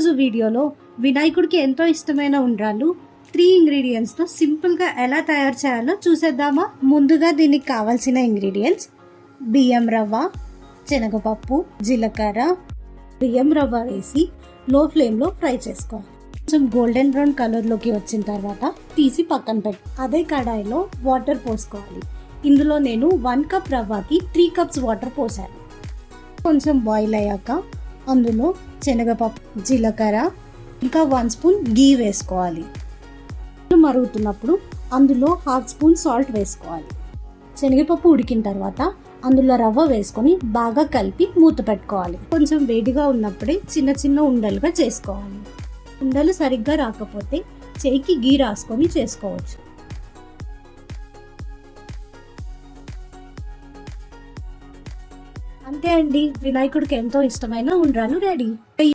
ఈరోజు వీడియోలో వినాయకుడికి ఎంతో ఇష్టమైన ఉండ్రాళ్ళు 3 ఇంగ్రీడియంట్స్తో సింపుల్గా ఎలా తయారు చేయాలో చూసేద్దామా. ముందుగా దీనికి కావాల్సిన ఇంగ్రీడియంట్స్: బియ్యం రవ్వ, శనగపప్పు, జీలకర్ర. బియ్యం రవ్వ వేసి లో ఫ్లేమ్లో ఫ్రై చేసుకోవాలి. కొంచెం గోల్డెన్ బ్రౌన్ కలర్లోకి వచ్చిన తర్వాత తీసి పక్కన పెట్టి అదే కడాయిలో వాటర్ పోసుకోవాలి. ఇందులో నేను 1 కప్ రవ్వకి 3 కప్స్ వాటర్ పోసాను. కొంచెం బాయిల్ అయ్యాక అందులో శనగపప్పు, జీలకర్ర, ఇంకా 1 స్పూన్ గీ వేసుకోవాలి. మరుగుతున్నప్పుడు అందులో 1/2 స్పూన్ సాల్ట్ వేసుకోవాలి. శనగపప్పు ఉడికిన తర్వాత అందులో రవ్వ వేసుకొని బాగా కలిపి మూత పెట్టుకోవాలి. కొంచెం వేడిగా ఉన్నప్పుడే చిన్న చిన్న ఉండలుగా చేసుకోవాలి. ఉండలు సరిగ్గా రాకపోతే చేయికి గీ రాసుకొని చేసుకోవచ్చు. అంతే అండి, వినాయకుడికి ఎంతో ఇష్టమైన ఉండ్రాళ్ళు రెడీ.